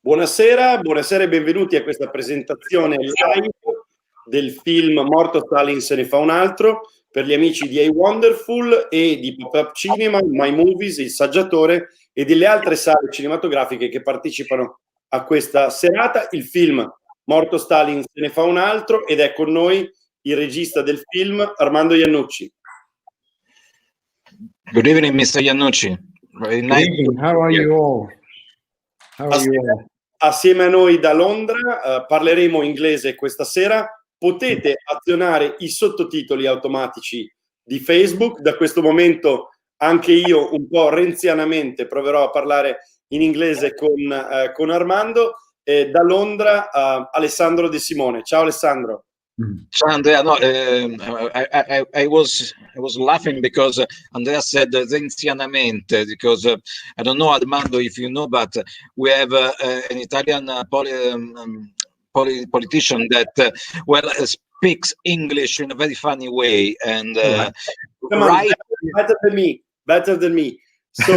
Buonasera, buonasera e benvenuti a questa presentazione live del film Morto Stalin se ne fa un altro per gli amici di IWONDERFULL e di Pop-Up Cinema, MYMovies, il Saggiatore e delle altre sale cinematografiche che partecipano a questa serata. Il film Morto Stalin se ne fa un altro ed è con noi il regista del film Armando Iannucci. Good evening, Mr. Iannucci. Very nice. Good evening. How are you all? Assieme a noi da Londra parleremo inglese questa sera. Potete azionare i sottotitoli automatici di Facebook. Da questo momento anche io un po' renzianamente proverò a parlare in inglese con Armando. Da Londra Alessandro di Simone. Ciao Alessandro. Ciao Andrea, no, I was laughing because Andrea said renzianamente, because I don't know, Armando, if you know, but we have an Italian politician that speaks English in a very funny way, and better than me. So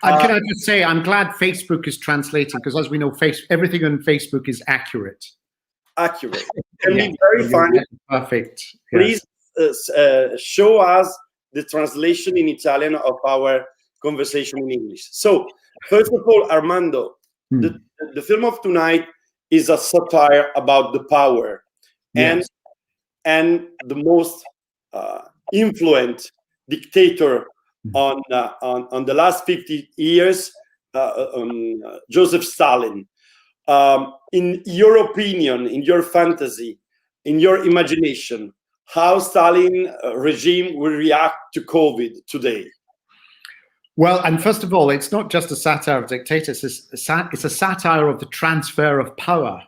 and can I just say, I'm glad Facebook is translating, because as we know, everything on Facebook is accurate. Can be very funny. Perfect. Please show us the translation in Italian of our conversation in English. So, first of all, Armando, the film of tonight is a satire about the power and the most influent dictator on the last 50 years, Joseph Stalin. In your opinion, in your fantasy, in your imagination, how Stalin regime will react to COVID today? Well, and first of all, it's not just a satire of dictators, it's a satire of the transfer of power,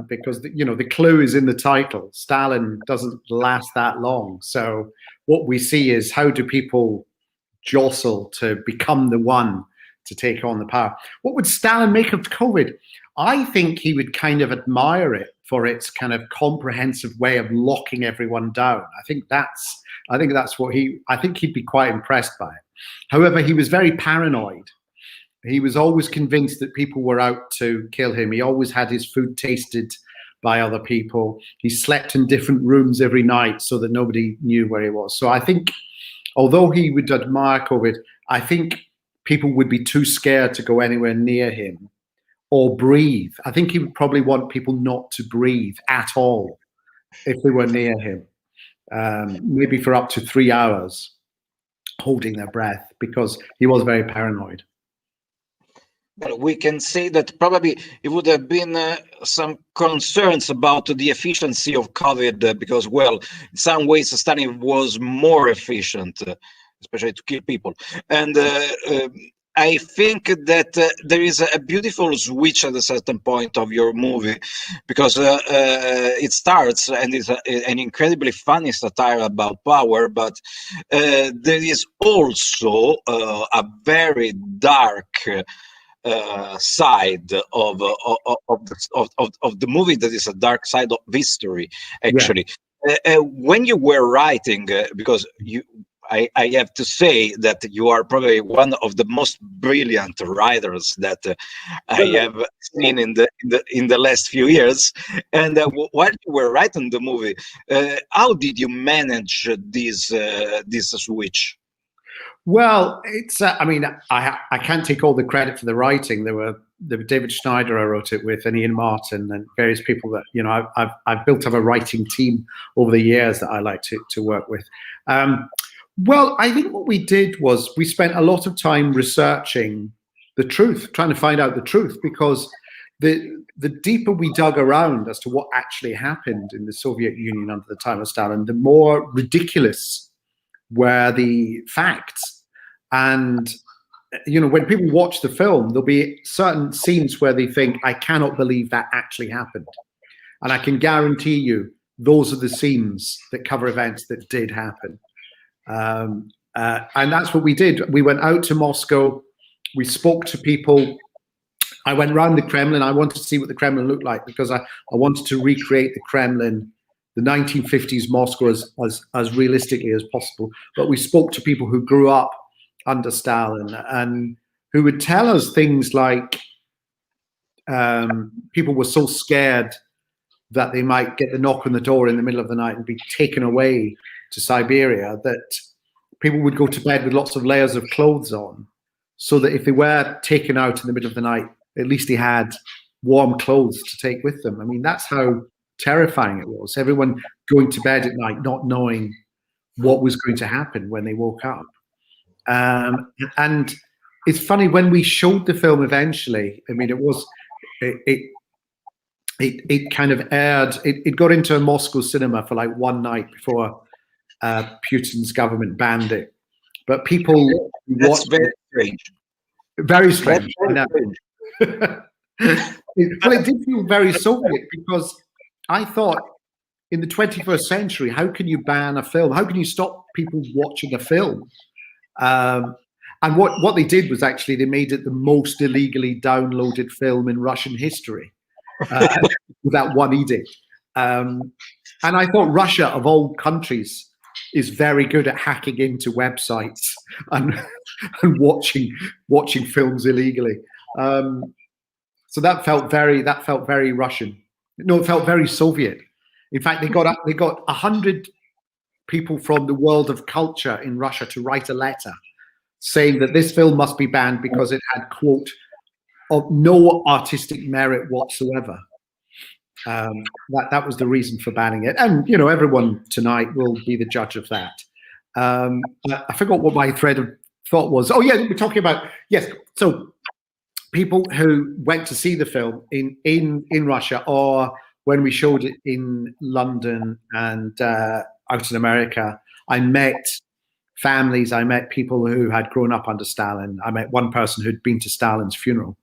because the clue is in the title. Stalin doesn't last that long. So what we see is, how do people jostle to become the one to take on the power? What would Stalin make of COVID? I think he would kind of admire it for its kind of comprehensive way of locking everyone down. I think that's what I think he'd be quite impressed by it. However, he was very paranoid. He was always convinced that people were out to kill him. He always had his food tasted by other people. He slept in different rooms every night so that nobody knew where he was. So I think, although he would admire COVID, I think people would be too scared to go anywhere near him or breathe. I think he would probably want people not to breathe at all if they were near him, maybe for up to 3 hours, holding their breath, because he was very paranoid. Well, we can say that probably it would have been some concerns about the efficiency of COVID, because, well, in some ways, Stalin was more efficient, especially to kill people. And I think that there is a beautiful switch at a certain point of your movie, because it starts and is an incredibly funny satire about power, but there is also a very dark side of the movie, that is a dark side of history, actually. Yeah. When you were writing, because I have to say that you are probably one of the most brilliant writers that I have seen in the last few years. And while you were writing the movie, how did you manage this switch? Well, it's I mean, I can't take all the credit for the writing. There were David Schneider I wrote it with, and Ian Martin, and various people that I've built up a writing team over the years that I like to work with. Well, I think what we did was we spent a lot of time researching the truth, trying to find out the truth, because the deeper we dug around as to what actually happened in the Soviet Union under the time of Stalin, the more ridiculous were the facts. And, when people watch the film, there'll be certain scenes where they think, I cannot believe that actually happened. And I can guarantee you, those are the scenes that cover events that did happen. And that's what we did. We went out to Moscow. We spoke to people. I went around the Kremlin. I wanted to see what the Kremlin looked like, because I wanted to recreate the Kremlin, the 1950s Moscow, as realistically as possible. But we spoke to people who grew up under Stalin and who would tell us things like people were so scared that they might get the knock on the door in the middle of the night and be taken away to Siberia, that people would go to bed with lots of layers of clothes on, so that if they were taken out in the middle of the night, at least they had warm clothes to take with them. I mean, that's how terrifying it was. Everyone going to bed at night not knowing what was going to happen when they woke up. And it's funny, when we showed the film eventually, I mean, it kind of aired, it got into a Moscow cinema for like one night before Putin's government banned it. But people That's very strange. Very strange. I know. Well, it did feel very Soviet, because I thought, in the 21st century, how can you ban a film? How can you stop people watching a film? And what they did was actually they made it the most illegally downloaded film in Russian history, with that one edict. And I thought Russia, of all countries, is very good at hacking into websites and watching films illegally. So that felt very Russian. No, it felt very Soviet. In fact, they got 100 people from the world of culture in Russia to write a letter saying that this film must be banned because it had, quote, of no artistic merit whatsoever. That was the reason for banning it. And, you know, everyone tonight will be the judge of that. I forgot what my thread of thought was. Oh, yeah, we're talking about, yes. So people who went to see the film in Russia, or when we showed it in London and out in America, I met families, I met people who had grown up under Stalin. I met one person who'd been to Stalin's funeral.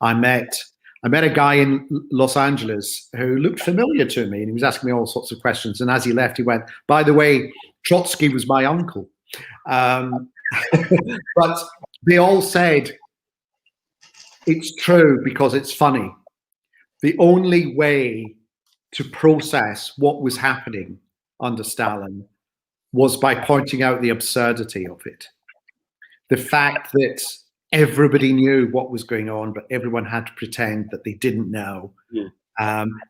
I met a guy in Los Angeles who looked familiar to me, and he was asking me all sorts of questions. And as he left, he went, "By the way, Trotsky was my uncle." But they all said, it's true because it's funny. The only way to process what was happening under Stalin was by pointing out the absurdity of it. The fact that everybody knew what was going on, but everyone had to pretend that they didn't know. Yeah.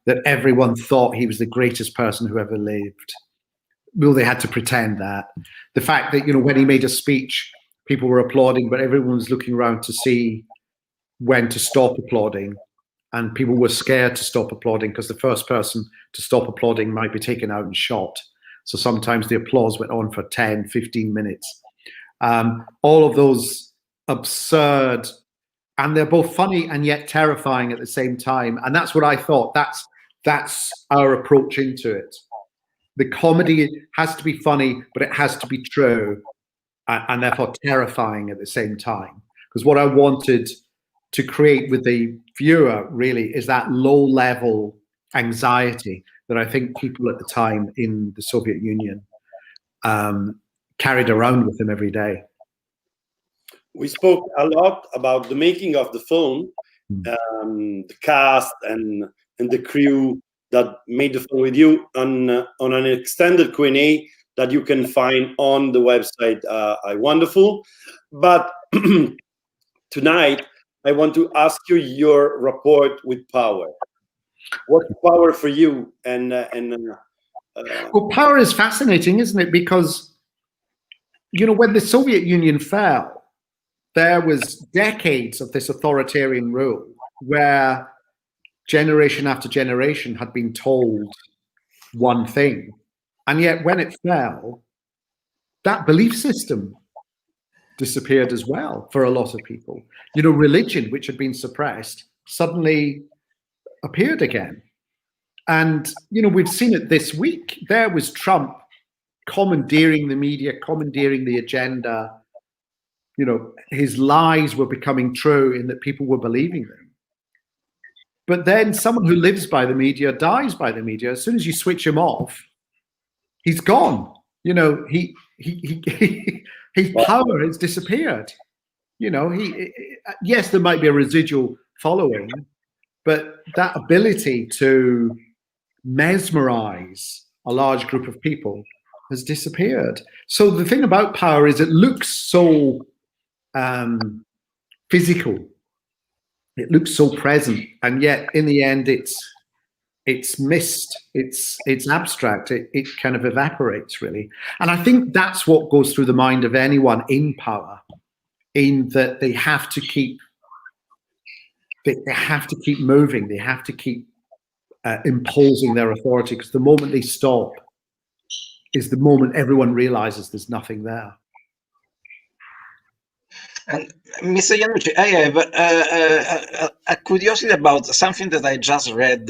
That everyone thought he was the greatest person who ever lived. Well, they had to pretend that. The fact that, you know, when he made a speech, people were applauding, but everyone was looking around to see when to stop applauding. And people were scared to stop applauding because the first person to stop applauding might be taken out and shot. So sometimes the applause went on for 10, 15 minutes. All of those absurd, and they're both funny and yet terrifying at the same time. And that's what I thought. That's our approach into it. The comedy has to be funny, but it has to be true, and therefore terrifying at the same time. Because what I wanted to create with the viewer really is that low-level anxiety that I think people at the time in the Soviet Union carried around with them every day. We spoke a lot about the making of the film, the cast and the crew that made the film with you on an extended Q&A that you can find on the website IWONDERFULL. But tonight, I want to ask you your rapport with power. What's power for you? Well, power is fascinating, isn't it? Because, you know, when the Soviet Union fell, there was decades of this authoritarian rule where generation after generation had been told one thing. And yet when it fell, that belief system disappeared as well for a lot of people. You know, religion, which had been suppressed, suddenly appeared again. And, you know, we've seen it this week. There was Trump commandeering the media, commandeering the agenda. You know, his lies were becoming true in that people were believing them. But then someone who lives by the media dies by the media. As soon as you switch him off, he's gone. You know, his power has disappeared. You know, yes, there might be a residual following, but that ability to mesmerize a large group of people has disappeared. So the thing about power is it looks so physical. it looks so present, and yet in the end it's mist, it's abstract, it kind of evaporates really. And I think that's what goes through the mind of anyone in power, in that they have to keep moving, they have to keep imposing their authority, because the moment they stop is the moment everyone realizes there's nothing there. And Mr. Iannucci, I have a curiosity about something that I just read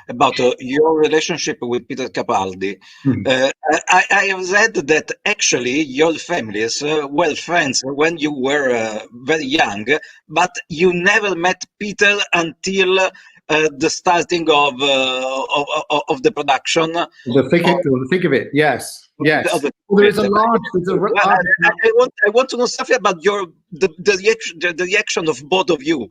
about your relationship with Peter Capaldi. I have read that actually your families were friends when you were very young, but you never met Peter until the starting of the production. The thick of it, yes. Yes. There is a large. I want to know something about the reaction of both of you.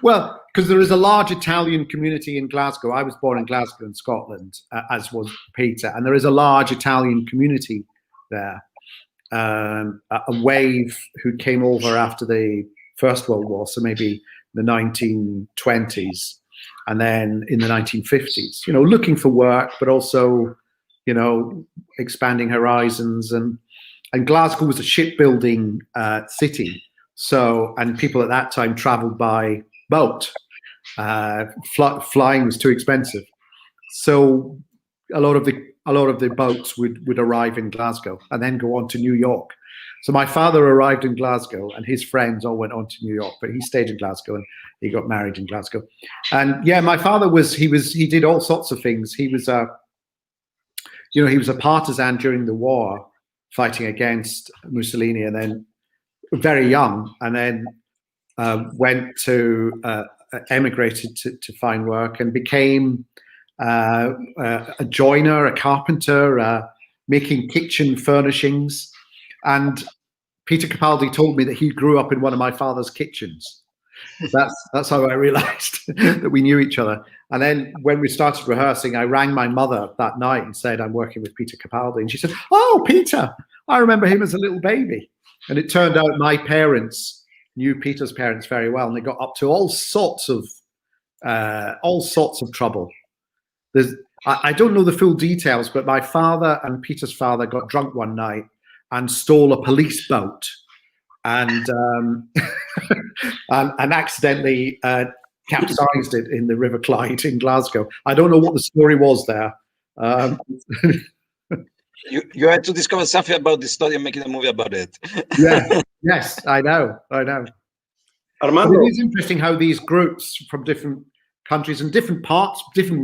Well, because there is a large Italian community in Glasgow. I was born in Glasgow in Scotland, as was Peter, and there is a large Italian community there. A wave who came over after the First World War, so maybe the 1920s, and then in the 1950s, you know, looking for work, but also, you know, expanding horizons. And Glasgow was a shipbuilding city. So, and people at that time traveled by boat. Flying was too expensive. So a lot of the boats would arrive in Glasgow and then go on to New York. So my father arrived in Glasgow, and his friends all went on to New York, but he stayed in Glasgow and he got married in Glasgow. And yeah, my father he did all sorts of things. He was you know, he was a partisan during the war, fighting against Mussolini, and then very young, and then emigrated to find work and became a joiner, a carpenter, making kitchen furnishings. And Peter Capaldi told me that he grew up in one of my father's kitchens. That's how I realized that we knew each other. And then when we started rehearsing, I rang my mother that night and said, I'm working with Peter Capaldi. And she said, oh, Peter, I remember him as a little baby. And it turned out my parents knew Peter's parents very well, and they got up to all sorts of trouble. I don't know the full details, but my father and Peter's father got drunk one night and stole a police boat, and and accidentally capsized it in the River Clyde in Glasgow. I don't know what the story was there. You had to discover something about this story and making a movie about it. Yeah. Yes, I know. Armando, but it is interesting how these groups from different countries and different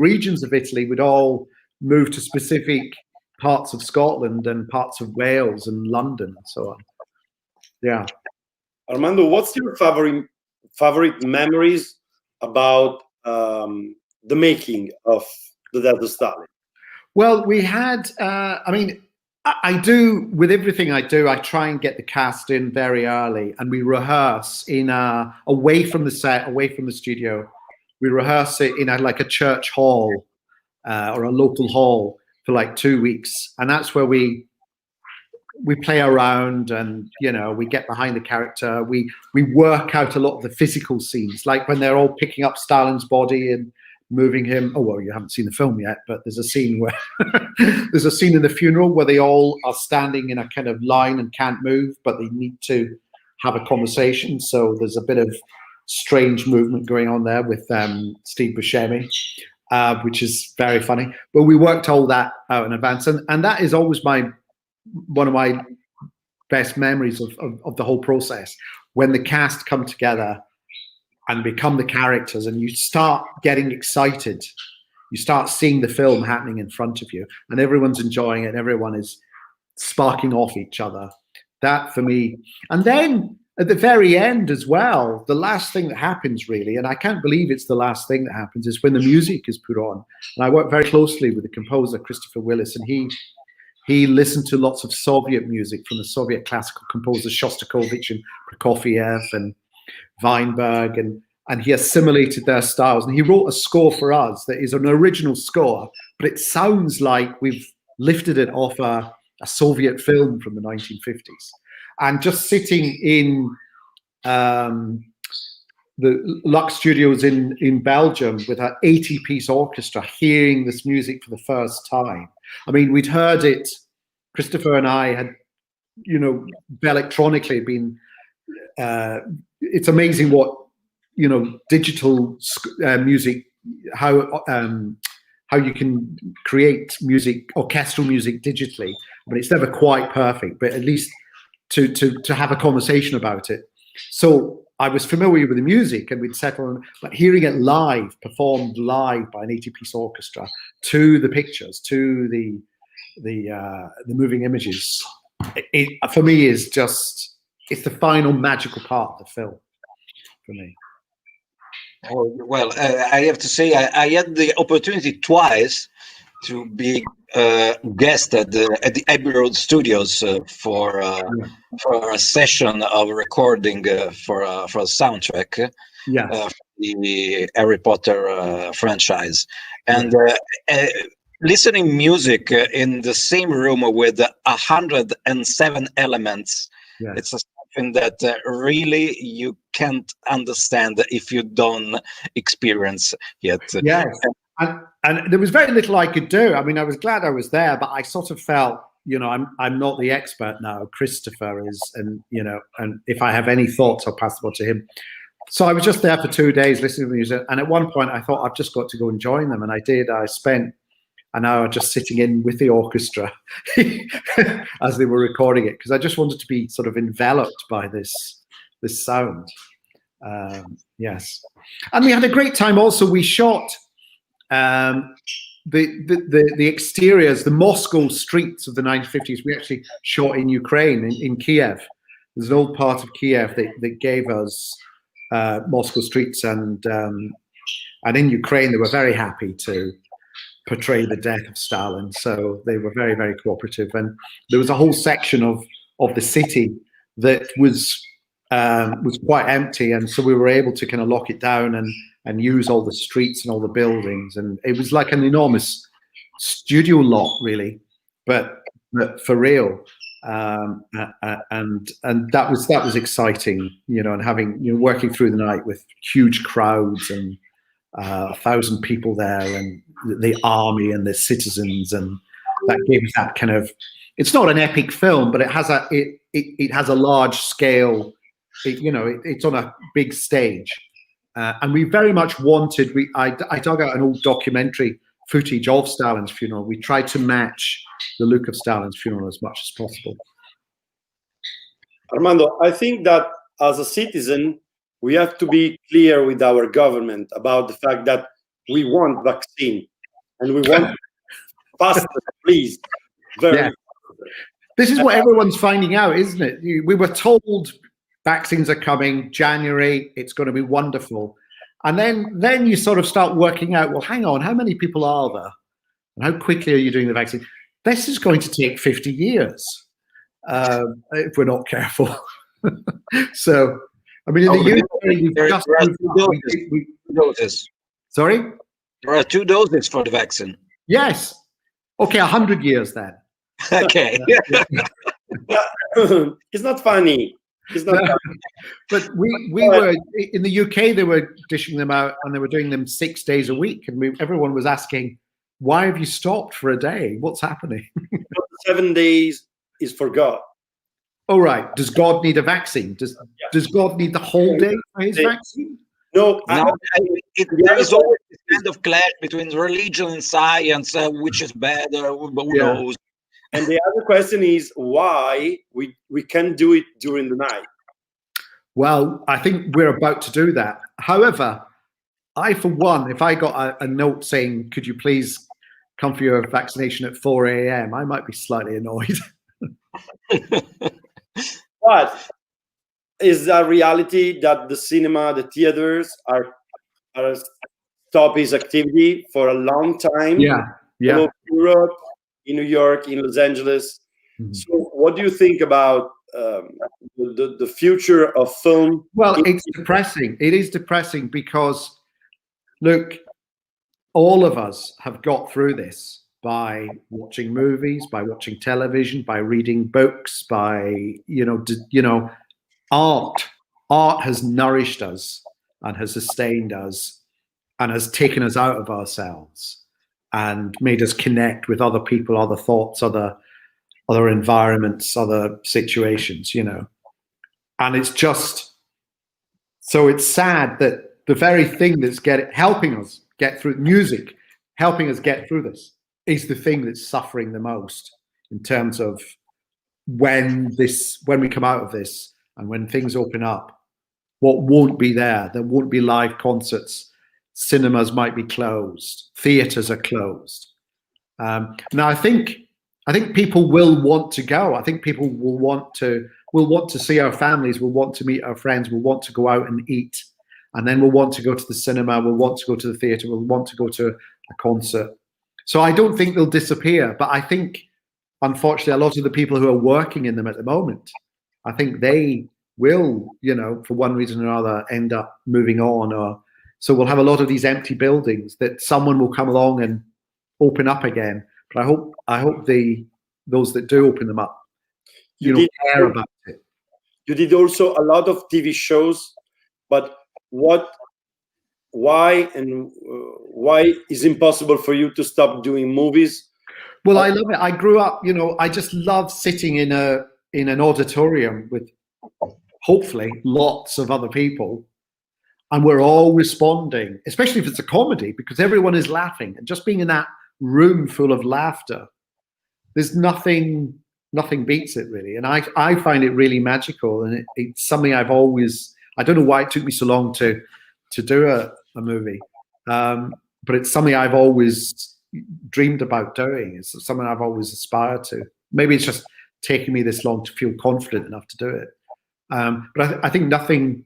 regions of Italy would all move to specific parts of Scotland and parts of Wales and London and so on. Yeah. Armando, what's your favorite memories about the making of The Death of Stalin? Well, we had, I mean, I do, with everything I do, I try and get the cast in very early, and we rehearse away from the set, away from the studio. We rehearse it in like a church hall or a local hall for like 2 weeks. And that's where we play around, and, you know, we get behind the character. We work out a lot of the physical scenes, like when they're all picking up Stalin's body and moving him. Oh, well, you haven't seen the film yet, but there's a scene where there's a scene in the funeral where they all are standing in a kind of line and can't move, but they need to have a conversation. So there's a bit of strange movement going on there with Steve Buscemi, which is very funny. But we worked all that out in advance, and that is always one of my best memories of the whole process, when the cast come together and become the characters, and you start getting excited. You start seeing the film happening in front of you, and everyone's enjoying it. Everyone is sparking off each other. That for me. And then at the very end as well, the last thing that happens really, and I can't believe it's the last thing that happens, is when the music is put on. And I work very closely with the composer, Christopher Willis, and he listened to lots of Soviet music from the Soviet classical composers Shostakovich and Prokofiev and Weinberg, and he assimilated their styles, and he wrote a score for us that is an original score, but it sounds like we've lifted it off a Soviet film from the 1950s. And just sitting in the Lux Studios in Belgium with an 80-piece orchestra, hearing this music for the first time. I mean, we'd heard it. Christopher and I had, you know, electronically been. It's amazing what, you know, digital music, how you can create music, orchestral music digitally. But it's never quite perfect. But at least to have a conversation about it. So I was familiar with the music, and we'd settle on, but hearing it live, performed live by an 80-piece orchestra, to the pictures, to the moving images, it for me is just, it's the final magical part of the film for me. Oh, well, I have to say I had the opportunity twice to be guest at the Abbey Road Studios for a session of recording for a soundtrack. Yeah. The Harry Potter franchise, and listening music in the same room with 107 elements. Yeah. It's something that really you can't understand if you don't experience yet. Yes. And there was very little I could do. I mean, I was glad I was there, but I sort of felt, you know, I'm not the expert now. Christopher is, and you know, and if I have any thoughts, I'll pass them on to him. So I was just there for 2 days listening to the music, and at one point I thought, I've just got to go and join them, and I did. I spent an hour just sitting in with the orchestra as they were recording it, because I just wanted to be sort of enveloped by this sound. Yes, and we had a great time. Also, we shot the exteriors, the Moscow streets of the 1950s. We actually shot in Ukraine, in Kiev. There's an old part of Kiev that gave us Moscow streets, and in Ukraine they were very happy to portray the death of Stalin. So they were very, very cooperative, and there was a whole section of the city that was quite empty, and so we were able to kind of lock it down and use all the streets and all the buildings, and it was like an enormous studio lot, really, but for real. And that was exciting, you know, and having, you know, working through the night with huge crowds and 1,000 people there, and the army and the citizens, and that gave us that kind of. It's not an epic film, but it has a large scale. It's on a big stage, and we very much wanted. I dug out an old documentary footage of Stalin's funeral. We tried to match the look of Stalin's funeral as much as possible. Armando, I think that as a citizen, we have to be clear with our government about the fact that we want vaccine, and we want faster, please. Very. This is what everyone's finding out, isn't it? We were told vaccines are coming, January, it's going to be wonderful. And then you sort of start working out, well, hang on, how many people are there? And how quickly are you doing the vaccine? This is going to take 50 years if we're not careful. So, I mean, in the UK, we've just doses. Sorry? There are 2 doses for the vaccine. Yes. Okay, 100 years then. Okay. It's not funny. It's not funny. But we were in the UK. They were dishing them out, and they were doing them 6 days a week. And everyone was asking, "Why have you stopped for a day? What's happening?" 7 days is for God. Oh, right. Does God need a vaccine? Does God need the whole day for his vaccine? No. There is always this kind of clash between religion and science, which is better. Who knows? And the other question is why we can't do it during the night. Well, I think we're about to do that. However, I, for one, if I got a note saying, "Could you please come for your vaccination at 4 a.m., I might be slightly annoyed. But is a reality that the cinema, the theaters are stop its activity for a long time. Yeah. All over Europe, in New York, in Los Angeles. Mm-hmm. So what do you think about the future of film? Well, it's depressing. It is depressing because, look, all of us have got through this by watching movies, by watching television, by reading books, by, art. Art has nourished us and has sustained us and has taken us out of ourselves and made us connect with other people, other thoughts, other environments, other situations, you know. And it's just, so it's sad that the very thing that's helping us get through music, helping us get through this, is the thing that's suffering the most in terms of when we come out of this and when things open up, what won't be there? There won't be live concerts. Cinemas might be closed. Theaters are closed. Now, I think people will want to go. I think people will want to see our families. Will want to meet our friends. Will want to go out and eat, and then we'll want to go to the cinema. We'll want to go to the theater. We'll want to go to a concert. So I don't think they'll disappear. But I think, unfortunately, a lot of the people who are working in them at the moment, I think they will, you know, for one reason or another, end up moving on. Or so we'll have a lot of these empty buildings that someone will come along and open up again. But I hope those that do open them up, you know, care about it. You did also a lot of TV shows, but why is it impossible for you to stop doing movies? Well, I love it. I grew up, you know, I just love sitting in an auditorium with hopefully lots of other people, and we're all responding, especially if it's a comedy, because everyone is laughing, and just being in that room full of laughter, there's nothing beats it, really. And I find it really magical, and it's something I've always, I don't know why it took me so long to do a movie, but it's something I've always dreamed about doing. It's something I've always aspired to. Maybe it's just taken me this long to feel confident enough to do it. But I think nothing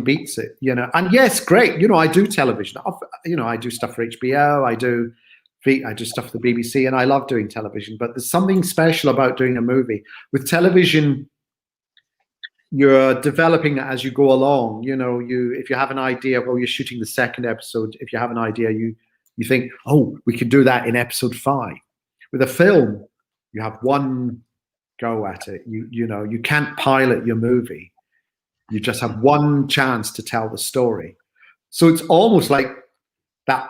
beats it, you know. And yes, great, you know, I do television. You know, I do stuff for HBO. I do stuff for the BBC, and I love doing television. But there's something special about doing a movie. With television, you're developing it as you go along. You know, if you have an idea, well, you're shooting the second episode. If you have an idea, you think, oh, we could do that in episode 5. With a film, you have one go at it. You know, you can't pilot your movie. You just have one chance to tell the story. So it's almost like that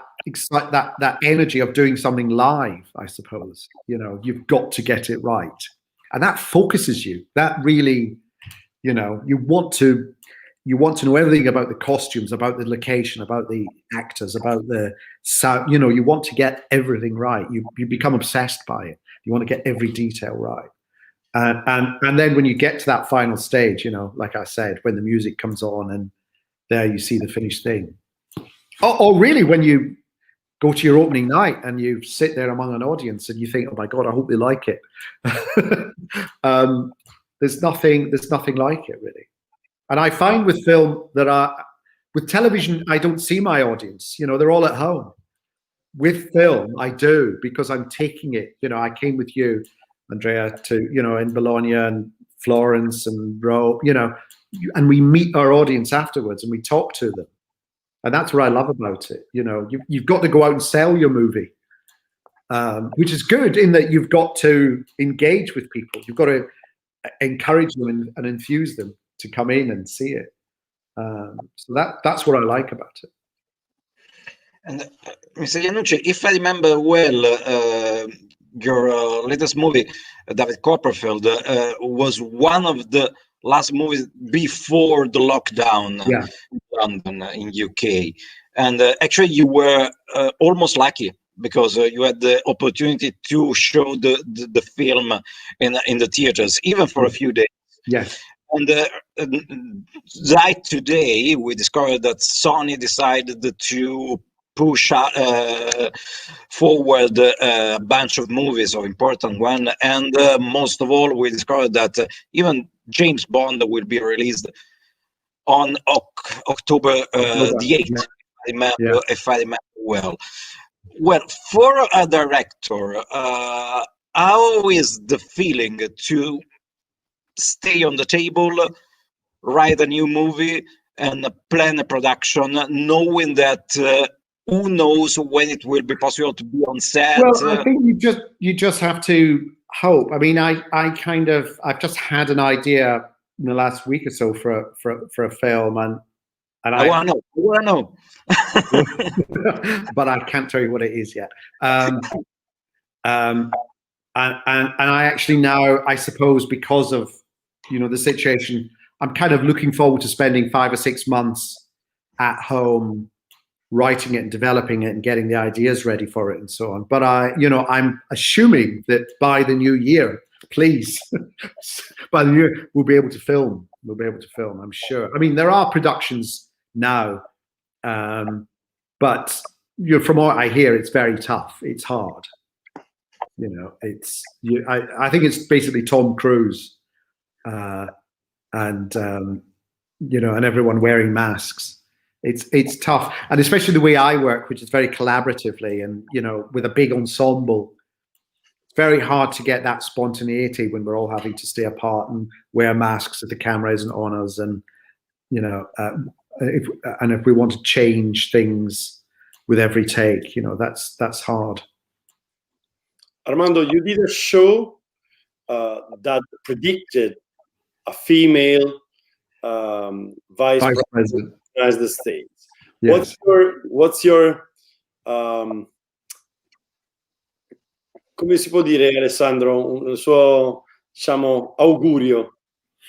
energy of doing something live, I suppose. You know, you've got to get it right. And that focuses you. That really, you know, you want to know everything about the costumes, about the location, about the actors, about the sound. You know, you want to get everything right. You become obsessed by it. You want to get every detail right. And then when you get to that final stage, you know, like I said, when the music comes on and there you see the finished thing. Or really when you go to your opening night and you sit there among an audience and you think, oh my God, I hope they like it. There's nothing like it, really. And I find with film with television, I don't see my audience. You know, they're all at home. With film, I do, because I'm taking it. You know, I came with you, Andrea, to, you know, in Bologna and Florence and Rome, you know, and we meet our audience afterwards and we talk to them. And that's what I love about it. You know, you've got to go out and sell your movie, which is good in that you've got to engage with people. You've got to encourage them and infuse them to come in and see it. So that's what I like about it. And Mr. Iannucci, if I remember well, your latest movie, David Copperfield, was one of the last movies before the lockdown in London, in UK. And actually you were almost lucky because you had the opportunity to show the film in the theaters, even for a few days. Yes. And right today, we discovered that Sony decided to push forward a bunch of movies, or important one, and most of all, we discovered that even James Bond will be released on October the 8th, if I remember well. Well, for a director, how is the feeling to stay on the table, write a new movie, and plan a production, knowing that who knows when it will be possible to be on set? Well, I think you just have to hope. I mean, I've just had an idea in the last week or so for a film, And I want to know. But I can't tell you what it is yet. And I actually now, I suppose, because of, you know, the situation, I'm kind of looking forward to spending 5 or 6 months at home writing it and developing it and getting the ideas ready for it and so on. But I'm assuming that by the new year, please, by the new year, we'll be able to film. We'll be able to film, I'm sure. I mean, there are productions now, but from what I hear, it's very tough. It's hard. You know, I think it's basically Tom Cruise, and everyone wearing masks. It's tough, and especially the way I work, which is very collaboratively, and you know, with a big ensemble. It's very hard to get that spontaneity when we're all having to stay apart and wear masks if the camera isn't on us, and you know, if we want to change things with every take, you know, that's hard. Armando, you did a show that predicted a female vice president of the United States. Yes. What's your come si può dire, Alessandro, un suo, diciamo, augurio?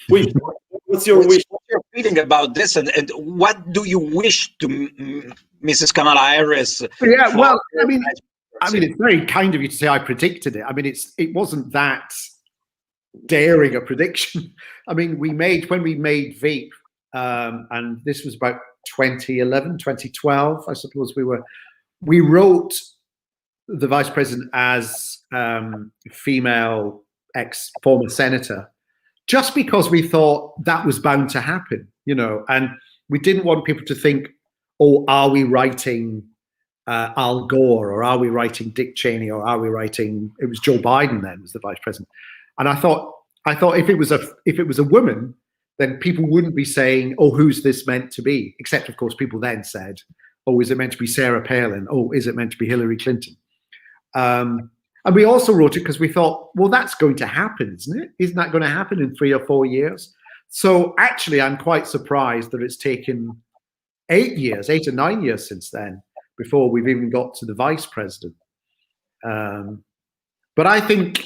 What's your wish? What's your feeling about this, and what do you wish to Mrs. Kamala Harris? Yeah, well, I mean, it's very kind of you to say I predicted it. I mean, it wasn't that daring a prediction. I mean, when we made Veep, and this was about 2011, 2012, I suppose we wrote the vice president as female former senator, just because we thought that was bound to happen, you know, and we didn't want people to think, oh, are we writing Al Gore, or are we writing Dick Cheney, or are we writing, it was Joe Biden then was the vice president. And I thought if it was a woman, then people wouldn't be saying, oh, who's this meant to be? Except of course people then said, oh, is it meant to be Sarah Palin? Oh, is it meant to be Hillary Clinton? And we also wrote it because we thought, well, that's going to happen, isn't it? Isn't that going to happen in 3 or 4 years? So actually, I'm quite surprised that it's taken 8 or 9 years since then before we've even got to the vice president. But I think,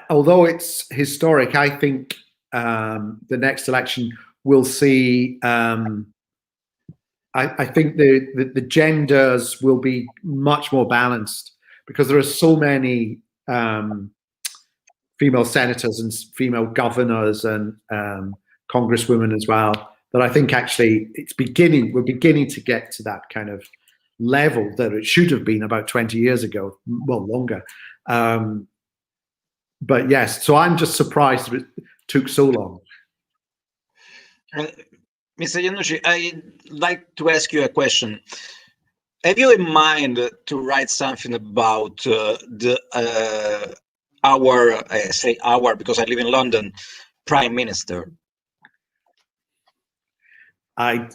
although it's historic, I think the next election will see. I think the genders will be much more balanced, because there are so many female senators and female governors and congresswomen as well, that I think actually we're beginning to get to that kind of level that it should have been about 20 years ago, well, longer. But yes, so I'm just surprised that it took so long. Mr. Iannucci, I'd like to ask you a question. Have you in mind to write something about our, because I live in London, Prime Minister? I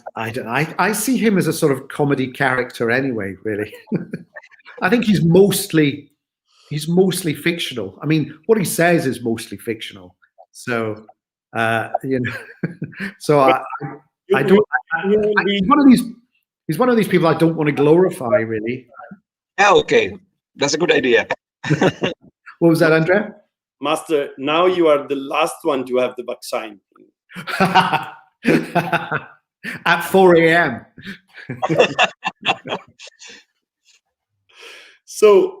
see him as a sort of comedy character anyway, really. I think he's mostly fictional. I mean, what he says is mostly fictional. So, you know, so I don't. He's one of these people I don't want to glorify, really. Oh, okay, that's a good idea. What was that, Andrea? Master, now you are the last one to have the vaccine. At 4 a.m. So,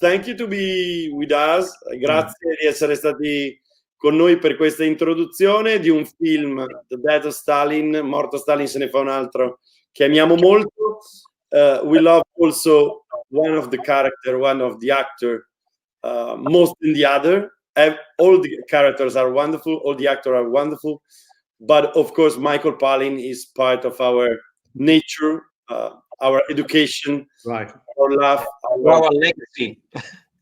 thank you to be with us. Grazie di essere stati con noi per questa introduzione di un film, The Death of Stalin, Morto Stalin se ne fa un altro che amiamo molto. We love also one of the character, one of the actor, most than the other. All the characters are wonderful, all the actors are wonderful, but of course Michael Palin is part of our nature, our education, right, our love, our legacy,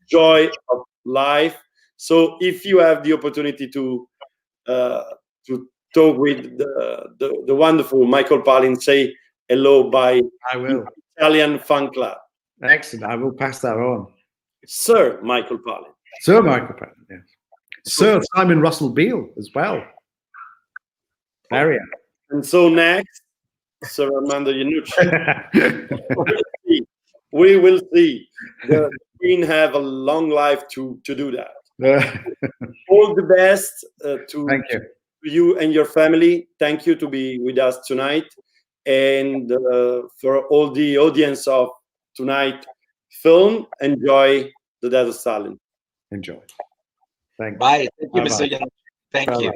joy of life. So if you have the opportunity to talk with the wonderful Michael Palin, say hello by I will. Italian fan club. Excellent. I will pass that on. Sir Michael Palin. Sir Michael Palin, yes. Sir Simon Russell Beale as well. Barrier. And so next, Sir Armando Iannucci. We will see. The Queen have a long life to do that. All the best Thank you. to you and your family. Thank you to be with us tonight. And for all the audience of tonight film, enjoy The Death of Stalin. Enjoy. Thank you. Bye. Thank you, Bye-bye. Mr. Iannucci. Thank you.